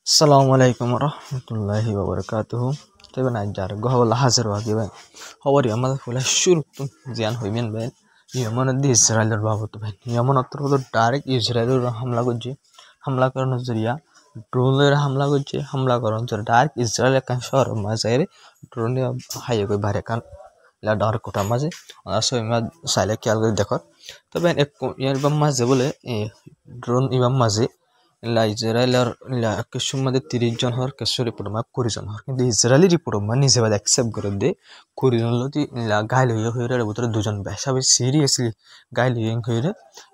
Assalamualaikum warahmatullahi wabarakatuh. Tapi na jar go hawala hazar wa giban. Hawari amada fula shuru tun ziyan hoimen ben. Yaman di Israel babu to ben. Yaman atro to direct Israel hamla gojje. Hamla karno zariya drone le hamla gojje. Hamla karon to direct Israel kan shahar mazaire drone haye go bare kan la dar kota maze. Aso ima sale kyal go dekor. To ben ek yar bam maze bole drone ibam maze la Israeler la কিছু মধ্যে 30 জন হওয়ার কিছু report মা 20 জন হওয়ার কিন্তু Israeli report মা নিজে বাদ অ্যাকসেপ্ট করে দে 20 জন লতি লা গাইল হয়ে রে ভিতরে দুজন বেশাবে সিরিয়াসলি গাইল হয়ে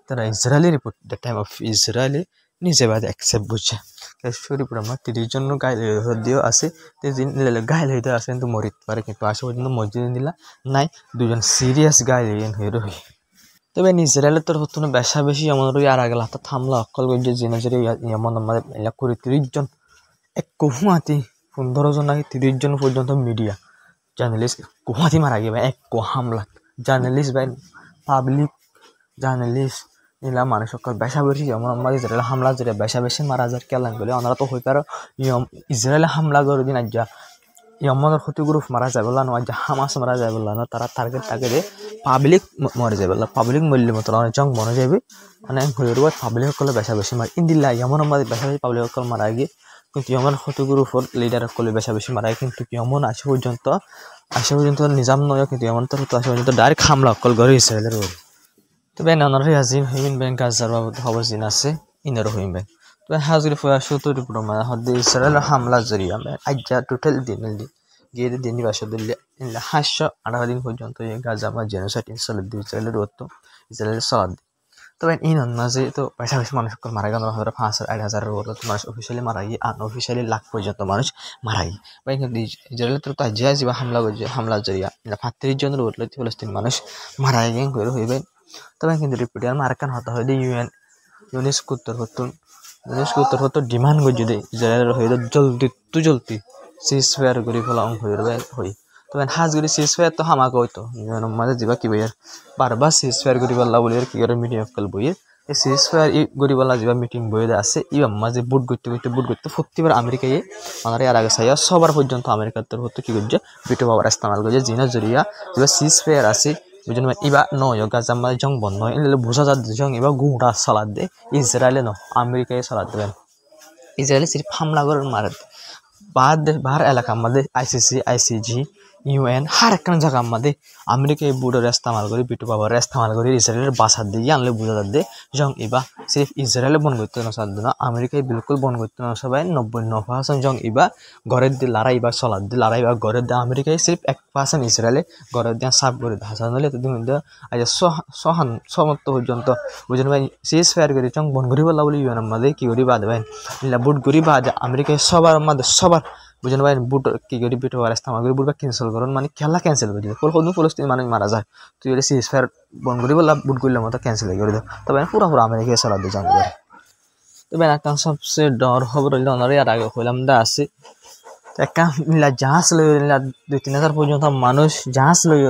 তারা Israeli report the time of Israeli নিজে বাদ অ্যাকসেপ্ট বুঝছে কিছু রিপোর্ট মা 30 জন গাইল হয়ে দিও আছে তে দিন গাইল হইতে আছে কিন্তু মরিত পারে কিন্তু আসে পর্যন্ত মসজিদে দিলা নাই দুজন সিরিয়াস গাইল হয়ে রই তবে ইসরায়েলের তরফ থেকে বেশা বেশি এমন আর আগে লাতা থামলা অকল গজ্জে জিনা জেরে এমন আমাদের এলা করে 30 জন এক কুহুয়াতি 15 জন নাকি 30 জন পর্যন্ত মিডিয়া জার্নালিস্ট কুহুয়াতি মারা গিয়ে এক হামলা জার্নালিস্ট ভাই পাবলিক জার্নালিস্ট এলা মানুষ অকল বেশা বেশি এমন আমাদের ইসরায়েল হামলা জেরে বেশা বেশি মারা যার কেলান বলে ওনারা তো হই পারো ইসরায়েল হামলা করে দিন আজ্জা ইয়ামানের ক্ষতি গ্রুপ মারা যাবে না আজ্জা হামাস মারা যাবে না তারা টার্গেট টার্গেটে পাবলিক মরে যাবে পাবলিক মরলে মতো অনেক জং মনে যাবে অনেক হয়ে রোড পাবলিক সকলে বেশা বেশি মারে ইন্দিল্লা ইয়ামন আমাদের বেশা বেশি পাবলিক সকল মারা গিয়ে কিন্তু ইয়ামান ক্ষতি গ্রুপের লিডার সকলে বেশা বেশি মারা কিন্তু ইয়ামন আসে পর্যন্ত নিজাম নয় কিন্তু ইয়ামন তো আসে পর্যন্ত ডাইরেক্ট হামলা সকল করে ইসরায়েলের ওপর তবে নানার হাজির হইবেন ব্যাংক গাজার বাবদ খবর জিন আছে ইনারও হইবেন তবে হাজির ফয়া সত্তর রিপোর্ট মানে হদ্দে ইসরায়েলের হামলা জরিয়া আজ্জা টোটাল দিন গিয়ে দিন বাসা দিল্লি 518 দিন পর্যন্ত এই গাজা বা জেনোসাইড ইসরায়েলের রতো ইসরায়েলের সলাদ তবে এই মাঝে তো বেশা বেশি মানুষ মারা গেল 5,000-8,000 মানুষ অফিসিয়ালি মারা গিয়ে আনঅফিসিয়ালি লাখ পর্যন্ত মানুষ মারা গিয়ে বা কিন্তু ইসরায়েলের তো জিয়া জিবা হামলা জরিয়া 35 জনের উঠলে ফিলিস্তিন মানুষ মারা গিয়ে করে হইবে তবে কিন্তু রিপোর্টার মারকান হতে হয় ইউনেস্কো উত্তর ডিমান্ড করছে দে ইসরায়েলের হয়ে জলদি সিজফায়ার করি ফেলা হয়ে হই তবে হাজগুড়ি সিজফায়ার তো হামাকে হইতো মাঝে যাবা কি বইয়ের বারবার সিজফায়ার করি পাল্লা বলি কি করে মিটিং অফকাল বইয়ের এই সিজফায়ার করি পাল্লা যাবা মিটিং বইয়ে আছে ইবাম মাঝে বুট করতে প্রতিবার আমেরিকায় আমাদের আর আগে চাইয়া সবার পর্যন্ত আমেরিকার তরফ কি করছে ভিটো পাওয়ার ইস্তেমাল করছে জিনা জরিয়া যাবা সিজফায়ার আছে বুঝলেন ইবা নয় গাজা মাঝে জং বন্ধ হয় বোঝা যাচ্ছে জং এবার গুঁড়া সালাদ দে ইসরায়েলে ন আমেরিকায় সালাদ দেবেন ইসরায়েলে সিরিফ হামলা করে মারে बाहर एलाका मध्य आईसीसी आईसीजी यूएन हर एक जगह मध्य अमेरिका बुडर इस्तेमाल करी बिटू पावर इस्तेमाल करी इजराइल बासा दिए आनले बुझा दे जंग इबा सिर्फ इजराइल बन करते ना साधना अमेरिका बिल्कुल बन करते ना सब 99% जंग इबा घरे दे लड़ाई बा चला दे लड़ाई बा घरे दे अमेरिका सिर्फ 1% इजराइल घरे दे साफ করে হাসান হলে তো তুমি আজ সহান সমস্ত পর্যন্ত বুঝেন ভাই সিজ ফায়ার করে জং বন করি বলা বলি ইউএন মধ্যে কি করি বাদ ভাই ইলা বুট করি বাদ আমেরিকা সবার মধ্যে সবার বুঝেন ভাই বুট কি করি বিট ওয়ার ইস্তেমাল করি বুট ক্যান্সেল করুন মানে খেলা ক্যান্সেল করে দিল কোন ফলস্তিন মানুষ মারা যায় তুই এটা সিজ ফায়ার বন করি বলা বুট করলে মতো ক্যান্সেল করে দাও তবে পুরো আমেরিকা চালা দিয়ে জানি তবে একটা সবচেয়ে ডর খবর হইলে অনারে আর আগে হইলাম দা আছে একটা জাহাজ লই 2-3 হাজার পর্যন্ত মানুষ জাহাজ লই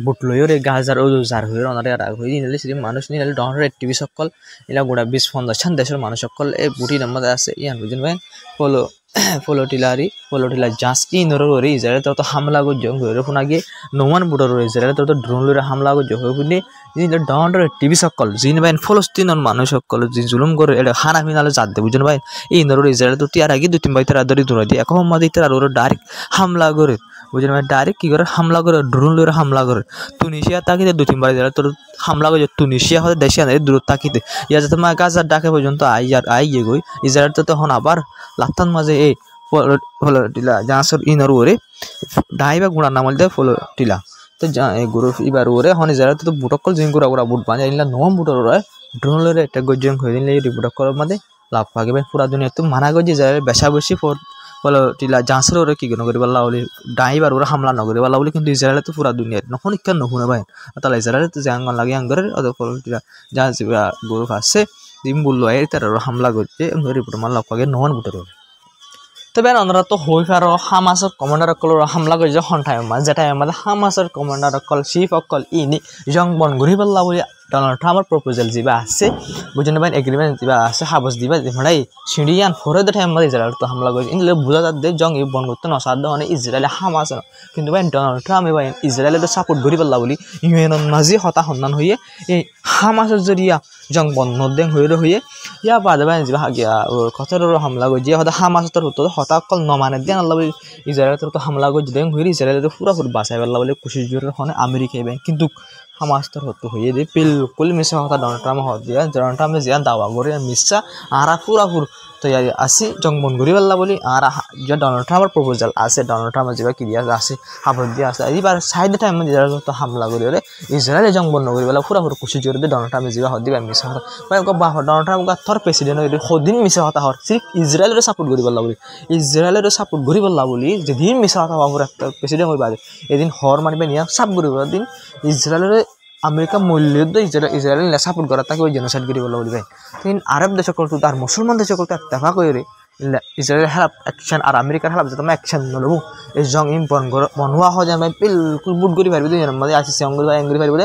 বুট লই গাজার ওজার হয়ে অনারে আর আগে হই নিলে সেই মানুষ নিলে ডর টিভি সকল ইলা গোড়া 20-50 দেশের মানুষ সকল এই বুটি নাম্বার আছে ইয়ান বুঝেন ভাই ফলোটিলা জাহাজ ইনরে ইসরায়েল তো হামলা করছে হয়ে ফোন আগে নোমান বুটর ইসরায়েল তো ড্রোন লইরে হামলা করছে হয়ে ফোনে ডর টিভি সকল জিন ভাই ফলস্তিনের মানুষ সকল যে জুলুম করে এটা হানা ফিনালে জাত দে বুঝেন ভাই ইনরে ইসরায়েল তো টিয়ার আগে 2-3 বাইতে রাদরি দূর দিয়ে এখন মাদি তার আর ডাইরেক্ট হামলা করে বুঝেন ভাই ডাইরেক্ট কি করে হামলা করে ড্রোন লইরে হামলা করে তুনিশিয়া তাকিতে 2-3 বার তোর হামলা করে তুনিশিয়া হতে দেশে আনে দূর তাকিতে ইয়া যাতে মা গাজার ডাকে পর্যন্ত আইয়ে গই ইসরায়েল তো তখন আবার লাত্তান মাঝে এই ফলোটিলা জাহাজের ইনর ওরে ডাইবা গুড়া নাম বলতে ফলোটিলা তো গুরু এবার ওরে হনে যারা তো বুটকল জিং গুড়া বুট বাঁধা ইনলা নম বুটর ওরে ড্রোন লইরে একটা গজং হয়ে দিলে এই বুটকল মধ্যে লাভ পাবে পুরা দুনিয়া তো মানা গজি যায় বেশা বেশি ফলোটিলা জাহাজের ওরে কি করি বললা বলি ডাইবার ওরা হামলা নগরে বলা বলি কিন্তু ইসরায়েল তো পুরা দুনিয়া নখন ইকা নহুনে ভাই তাহলে ইসরায়েল তো জাঙ্গন লাগে আঙ্গরে ওদের ফলোটিলা জাহাজ গরু আছে দিম বললো এই তার হামলা করছে রিপোর্ট মান লাভ পাবে নন বুটর তবে আমরা তো হই পারো হামাসের কমান্ডার সকল হামলা করে যখন টাইম যেটা আমাদের হামাসের কমান্ডার সকল চিফ সকল ইনি জং বন ঘুরি পাল্লা বলে ডোনাল্ড ট্রাম্পর প্রপোজাল যা আছে বুঝেন ভাই এগ্রিমেন্ট যা আছে হাবস দিবা ভাই সিঁড়িয়ান ফরে দে টাইম ইসরায়েল তো হামলা করে ইনলে বুঝা যাচ্ছে জং এই বন করতে নসাদ মানে ইসরায়েলে হামাস কিন্তু ভাই ডোনাল্ড ট্রাম্প ভাই ইসরায়েলের সাপোর্ট করি পারলা বলি ইউএনর মাঝে হতা সন্ধান হয়ে এই হামাসের জরিয়া জং বন্ধ দেন হয়ে ইয়া বাদে ভাই যা গিয়া কথার হামলা করে যে হতা হামাসের হতো হতা অকল নমানে দেন আল্লাহ বলি ইসরায়েলের তো হামলা করে দেন হয়ে ইসরায়েলের পুরাপুরি বাঁচাই পারলা বলে খুশি জোরের হনে আমেরিকায় ভাই কিন্তু হামাস্তার হতো হয়ে দিয়ে বিলকুল মিশা কথা ডোনাল্ড ট্রাম্প হত দিয়া ডোনাল্ড ট্রাম্পে জিয়া দাওয়া করে মিশা আর পুরাপুর তৈরি আসি জংবন ঘুরি পাল্লা বলি আর যে ডোনাল্ড ট্রাম্পের প্রপোজাল আছে ডোনাল্ড ট্রাম্পের যা ক্রিয়া আছে হাবত দিয়া আছে এবার সাইডে টাইম ইসরায়েল তো হামলা করি ইসরায়েলে জংবন নগরী পেলা পুরাপুর খুশি জোরে দিয়ে ডোনাল্ড ট্রাম্পে যা হত দিবা মিশা কথা বাহ ডোনাল্ড ট্রাম্প থর প্রেসিডেন্ট হয়ে সদিন মিশা কথা হর সির্ফ ইসরায়েলের সাপোর্ট করি পাল্লা বলি ইসরায়েলের সাপোর্ট করি পাল্লা বলি যেদিন মিশা কথা বাবুর একটা প্রেসিডেন্ট হয়ে বাদে এদিন হর মারিবে নিয়ে সাপ করি দিন ইসরায়েলের আমেরিকা মূল্যুদ্ধ ইসরায়েল সাপোর্ট করা তাকে ওই জেনোসাইড করি বলা বলি ভাই কিন্তু আরব দেশ করতো আর মুসলমান দেশ করতো দেখা করে ইসরায়েলের হেল্প অ্যাকশন আর আমেরিকার হেল্প যাতে অ্যাকশন নলব এই জং ইম বনোয়া হয় যেন ভাই বিলকুল বুট করি পারবি দুই মানে আসিছে অঙ্গুরি ভাই অঙ্গুরি পারবি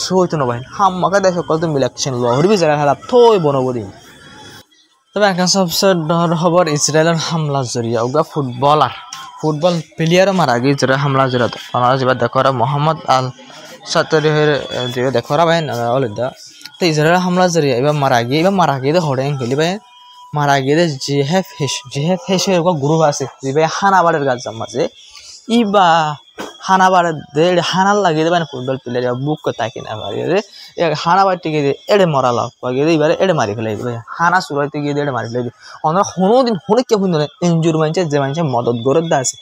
সইতো না ভাই হাম্মাকা দেশ করতো মিলে অ্যাকশন লওয়া হরিবি ইসরায়েল হেল্প থই বনব দিন তবে এখন সবচেয়ে ডর খবর ইসরায়েলের হামলা জরিয়া ওগা ফুটবল প্লেয়ারও মারা গিয়ে ইসরায়েল হামলা জরিয়া ওনারা যেবার দেখো মোহাম্মদ আল সাতরি যে দেখো ভাই অলদা তো ইসরায়েল হামলা জরিয়া এবার মারা গিয়ে হরে গেলি ভাই মারা গিয়ে জিহেফ গ্রুপ আছে যে ভাই হানাবাড়ের গাছ মাঝে ইবা হানাবাড়ের হানার লাগিয়ে দেবেন ফুটবল প্লেয়ার বুক কথা কিনা পারি হানাবাড়িতে গিয়ে এড়ে মরা লাভ গিয়ে এবারে এড়ে মারি ফেলাই দিবে হানা চুরাইতে গিয়ে এড়ে মারি ফেলাই দিবে আমরা কোনোদিন কে শুনে এনজিওর মানছে যে মানুষে মদত গরত দা আছে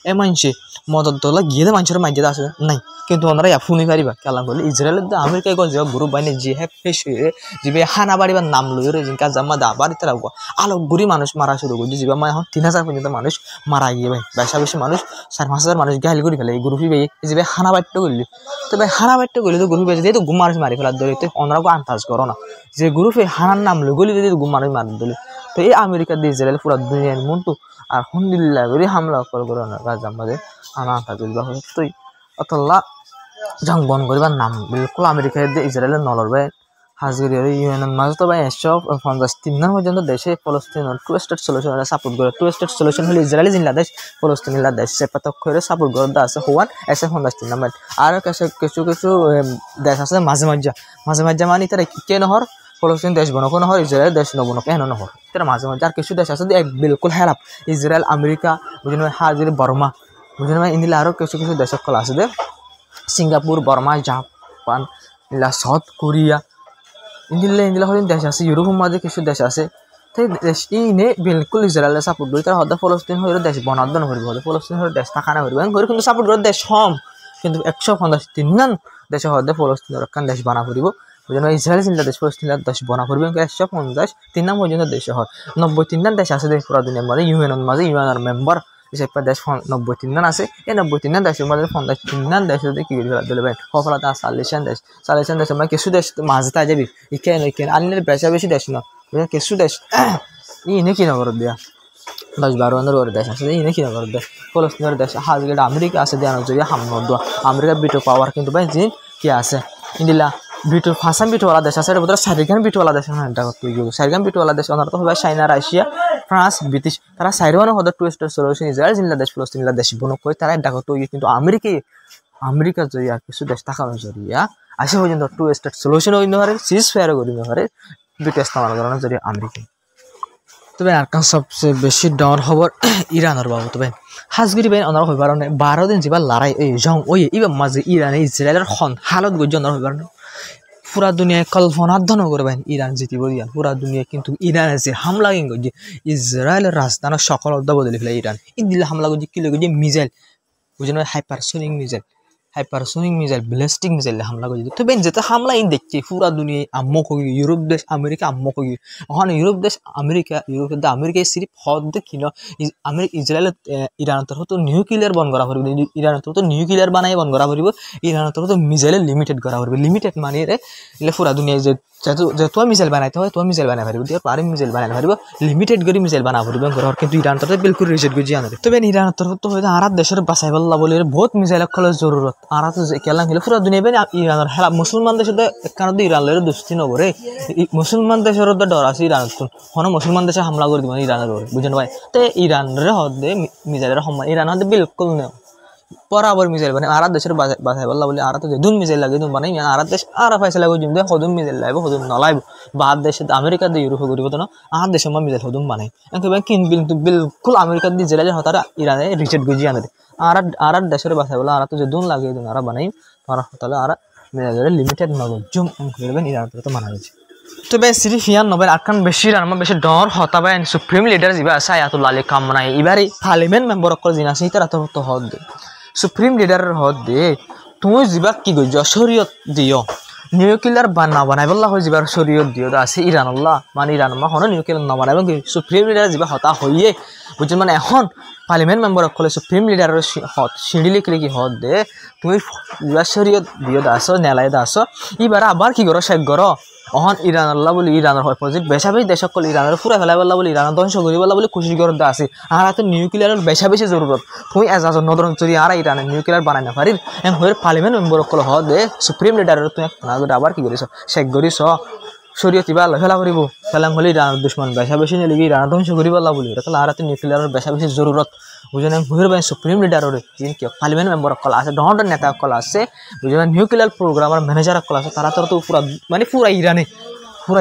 এ মানছে মদত দলা গিয়ে মানুষের মাঝে আছে নাই কিন্তু ওনারা শুনি পারিবা কেলা করলে ইসরায়েলের আমেরিকায় যে গ্রুপ বাইনে জিহেফ ফেস হয়ে যে হানাবাড়ি বা নাম লইরে জিনকা জামা দা বাড়িতে রাখবো আলোক গুড়ি মানুষ মারা শুরু করছে যে মানে এখন 3000 পর্যন্ত মানুষ মারা গিয়ে ভাই বেশি মানুষ 4-5,000 মানুষ গাইল করে ফেলে এই গ্রুপই ভাই যে ভাই হানাবাড়িটা করলি তো ভাই হানাবাড়িটা করলে তো গ্রুপে যেহেতু গুম মানুষ মারি ফেলার দলে তো ওনারাও আন্দাজ করো না যে গ্রুপে হানার নাম লই গলি যদি গুম মানুষ মারি দলে তো এই আমেরিকা দিয়ে ইসরায়েল পুরো দুনিয়ার মতো আর আলহামদুলিল্লাহ করে হামলা করে না গাজার মাঝে আনা আন্দাজ বা তুই অতলা জং বন করিবার নাম বিলকুল আমেরিকা দিয়ে ইসরায়েলের নলর ভাই হাজগিরি ইউএনের মাঝে তো ভাই 153 পর্যন্ত দেশে ফলস্তিনের 2 স্টেট সলিউশন সাপোর্ট করে 2 স্টেট সলিউশন হলে ইসরায়েলি জিল্লা দেশ ফলস্তিনিলা দেশ সে পাতক্ষ করে সাপোর্ট করে আছে হওয়ান এসে 53 নাম্বার আর কিছু দেশ আছে মাঝে মাঝে মানে তারা কেন হর ফলস্তিন দেশ বনকো নহর ইসরায়েল দেশ নবনক কেন নহর তারা মাঝে আর কিছু দেশ আছে এক বিলকুল হেলাপ ইসরায়েল আমেরিকা বুঝলেন হাজির বর্মা বুঝলেন ভাই ইন্দিলা আরও কিছু দেশ সকল আছে দে সিঙ্গাপুর বর্মা জাপান ইলা সাউথ কোরিয়া ইন্দিলা হলেন দেশ আছে ইউরোপের মাঝে কিছু দেশ আছে তাই দেশ ইনে বিলকুল ইসরায়েলের সাপোর্ট করি তারা হয়তো ফলস্তিন হয়ে দেশ বনাদন করিব হয়তো ফলস্তিন হয়ে দেশ থাকানা করিব করে কিন্তু সাপোর্ট করে দেশ হম কিন্তু 153 দেশে হয়তো ফলস্তিনের একখান দেশ বানা করিব বুঝলেন ইসরায়েল চিন্তা দেশ ফলস্তিনের দেশ বনা করবে 153 পর্যন্ত দেশে হয় 93 দেশ আছে দেশ পুরা দুনিয়ার মাঝে ইউএনের মেম্বার হিসেবে দেশ 93 আছে এই 93 দেশের মধ্যে 53 দেশ কি দিলে ভাই সফলতা 40 দেশ মানে কিছু দেশ মাঝে তা যাবি ইকেন আনলে বেশি দেশ না কিছু দেশ ইনে কি নগর দিয়া 10-12 দেশ আছে ইনে কি নগর দেশ ফলস্তিনের দেশ হাজগেট আমেরিকা আছে দেওয়ার জন্য হামলা দেওয়া আমেরিকা বিটো পাওয়ার কিন্তু ভাই জিন কি আছে ইন্দিলা বিটো ফাঁসাম বিটোওয়ালা দেশ আছে বোধহয় সারিগান বিটোওয়ালা দেশ না এটা তুই সারিগান বিটোওয়ালা দেশ ওনারা তো হবে চাইনা রাশিয়া ফ্রান্স ব্রিটিশ তারা সাইরওয়ানো হয়তো 2 স্টেট সলিউশন ইসরায়েল জিল্লা দেশ ফলস্তিনিলা দেশ বনক করে তারা এটা তুই কিন্তু আমেরিকা জরিয়া কিছু দেশ থাকানো জরিয়া আসে পর্যন্ত 2 স্টেট সলিউশন হইতে পারে সিজ ফায়ার করিতে পারে দুটো ইস্তেমাল করানোর জরিয়া আমেরিকা তবে আর সবচেয়ে বেশি ডর খবর ইরানের বাবু তবে হাজগিরি বেন ওনারা হইবার 12 দিন যেবার লড়াই এই জং ওই এবার মাঝে ইরানে ইসরায়েলের হালত গজ্জ ওনারা হইবার পুরা দুনিয়ায় কল্পনাধ্য করে ভাই ইরান জিতিব দিয়া পুরা দুনিয়া কিন্তু ইরানে যে হামলা গিয়ে ইসরায়েলের রাজধানী সকল অর্ধ বদলে ফেলে ইরান ইদিলে হামলা গিয়ে কি লাগে মিসাইল বুঝলেন হাইপারসোনিক মিসাইল ব্যালিস্টিক মিসাইল হামলা করে তো বেন যেটা হামলা ইন দেখছি পুরা দুনিয়ায় আম্মক হয়ে ইউরোপ দেশ আমেরিকা আম্মক হয়ে ওখানে ইউরোপ দেশ আমেরিকায় সিরিফ হদ দেখিন ইসরায়েল ইরানের তরফ তো নিউক্লিয়ার বন্ধ করা পারবে ইরানের তরফ তো নিউক্লিয়ার বানাই বন্ধ করা পারব ইরানের তরফ তো মিসাইলের লিমিটেড করা পারবে লিমিটেড মানে এলে পুরা দুনিয়ায় যে তোয়া মিসাইল বানাইতে হয় তোয়া মিসাইল বানাই পারব দিয়ে পারে মিসাইল বানাই পারব লিমিটেড করে মিসাইল বানা পারব কিন্তু ইরান তরফ বিলকুল রিজেক্ট করে জানা তবে ইরানের তরফ তো হয়তো আর দেশের বাঁচাই পাল্লা বলে বহুত মিসাইল খোলার জরুরত আরা তো কেলাম খেলে পুরা দুনিয়া বেন ইরানের হেলা মুসলমান দেশে কারণ ইরানের দোস্তি নবরে মুসলমান দেশের ডর আছে ইরানের হনো মুসলমান দেশে হামলা করে দিব ইরানের ওরে বুঝেন ভাই তো ইরানের হদে মিসাইলের সম্মান ইরান হদে বিলকুল নেই বরাবর মিসাইল মানে আর দেশের বাসায় বললা বলে আর তো দুন মিসাইল লাগে দুন বানাই আর দেশ আর ফাইসলা করে দিম দে হদুম মিসাইল লাগবে হদুম নলাইব বাদ দেশে আমেরিকা দিয়ে ইউরোপ করিব তো না আর দেশে মিসাইল হদুম বানাই একেবারে কিন্তু বিলকুল আমেরিকা দিয়ে জেলা হতারা ইরানে রিজেক্ট গুজি আনে আর দেশের বাসায় বলে আর তো যে দুন লাগে দুন আর বানাই আর তাহলে আর মিসাইলের লিমিটেড নগদ জুম করবেন ইরান তো মানা গেছে তবে সিরি ফিয়ান নবেন আটকান বেশি রান বেশি ডর হতাবে সুপ্রিম লিডার যা আছে আয়াতুল্লাহ আলী কামনাই এবারে পার্লিমেন্ট মেম্বার অকল জিনা আছে তারা তো হদ দে সুপ্রিম লিডারের হদ দে তুমি যা কি গজ শরীয়ত দিও নিউক্লিয়ার না বানাই বললা হয় যাবার শরীয়ত দিও আছে ইরানুল্লাহ মানে ইরান মা হন নিউক্লিয়ার না বানাইব কি সুপ্রিম লিডার যা হতা হইয়ে বুঝছেন মানে এখন পার্লিমেন্ট মেম্বার অকলে সুপ্রিম লিডারের হদ সিঁড়ি লিখলে কি হদ দে তুমি শরীয়ত দিও দাস নেলাই দাস এবার আবার কি করো শেখ করো অহন ইরান আল্লাহ বলি ইরানের অপোজিট বেশা বেশি দেশ সকল ইরানের ফুরা ফেলাই বললা বলি ইরান ধ্বংস করি বললা বলি খুশি করতে আছে আর হাতে নিউক্লিয়ারের বেশা বেশি জরুরত তুমি এজাজত নদরন চুরি আর ইরানের নিউক্লিয়ার বানাই না পারির এম হয়ে পার্লিমেন্ট মেম্বার সকল হ দে সুপ্রিম লিডারের তুমি আবার কি করিস শেখ করিস শরীয়ত ইবা ফেলা করিব ফেলাম হলে ইরানের দুশ্মন বেশা বেশি নিলি ইরান ধ্বংস করি বললা বলি তাহলে আর হাতে নিউক্লিয়ারের বেশা বেশি জরুরত বুঝলেন হুয়ের ভাই সুপ্রিম লিডারের কি পার্লিমেন্ট মেম্বার সকল আছে ডহর নেতা সকল আছে বুঝলেন নিউক্লিয়ার প্রোগ্রামের ম্যানেজার সকল আছে তারা তো পুরা মানে পুরা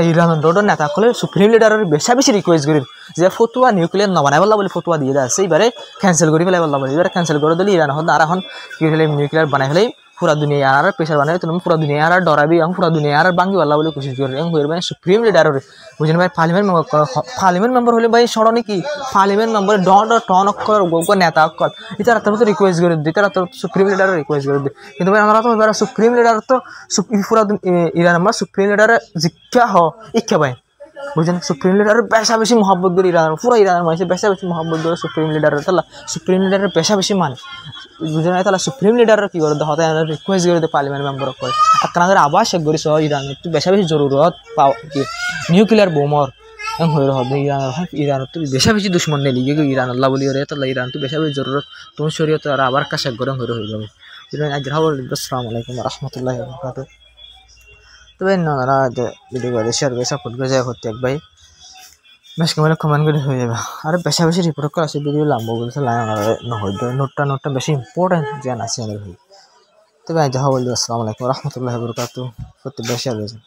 ইরানের ডর নেতা সকলে সুপ্রিম লিডারের বেশা বেশি রিকোয়েস্ট করি যে ফতুয়া নিউক্লিয়ার নবানাই বললা বলে ফতুয়া দিয়ে আছে এবারে ক্যান্সেল করি ফেলাই বললা বলে এবারে ক্যান্সেল করে দিলে ইরান হন আর এখন কি ফেলে নিউক্লিয়ার বানাই ফেলাই পুরা দুনিয়া আর প্রেশার বানাই তুমি পুরা দুনিয়া আর ডরাবি এবং পুরা দুনিয়া আর বাঙ্গি বললা বলে কোশিশ করি এবং হুয়ের ভাই সুপ্রিম লিডারের বুঝলেন ভাই পার্লিমেন্ট মেম্বার হলে ভাই সরণি কি পার্লিমেন্ট মেম্বার টন অক্ষর নেতা অক্ষর তারা তো রিকোয়েস্ট করে দিই তারা তো সুপ্রিম লিডার রিকোয়েস্ট করে দিই কিন্তু ভাই আমরা তো এবার সুপ্রিম লিডার তো পুরা ইরান আমরা সুপ্রিম লিডারের জিজ্ঞা ইচ্ছা ভাই বুঝলেন সুপ্রিম লিডারের বেশা বেশি মহব্বত করে ইরান পুরা ইরানের মানুষের বেশা বেশি মহব্বত করে সুপ্রিম লিডারের তাহলে সুপ্রিম লিডারের বেশা বেশি মানে বুঝলেন তাহলে সুপ্রিম লিডারের কি করে হতে রিকোয়েস্ট করে দেয় পার্লিমেন্ট মেম্বার করে আর তাদের আবার শেখ করিস ইরান একটু বেশা বেশি জরুরত পাও কি নিউক্লিয়ার বোমার হয়ে হবে ইরানের তো বেশা বেশি দুশ্মন নেই লিগে ইরান আল্লাহ বলি রে তাহলে ইরান তো বেশা বেশি জরুরত তুমি শরীয়ত আর আবার কাশেক গরম হয়ে যাবে আসসালামু আলাইকুম রহমতুল্লাহ বরকাতুহু তবে নারা ভিডিও করে শেয়ার করে সাপোর্ট করে যায় করতে এক ভাই বেশ কেমন কমেন্ট করে হয়ে যাবে আর বেশা বেশি রিপোর্ট করা আছে ভিডিও লাম্ব বলতে নোটটা বেশি ইম্পর্টেন্ট জ্ঞান আছে আমাদের ভাই তবে যাহা বলবো আসসালামু আলাইকুম রহমতুল্লাহ বরকাতুহু প্রত্যেক শেয়ার করেছেন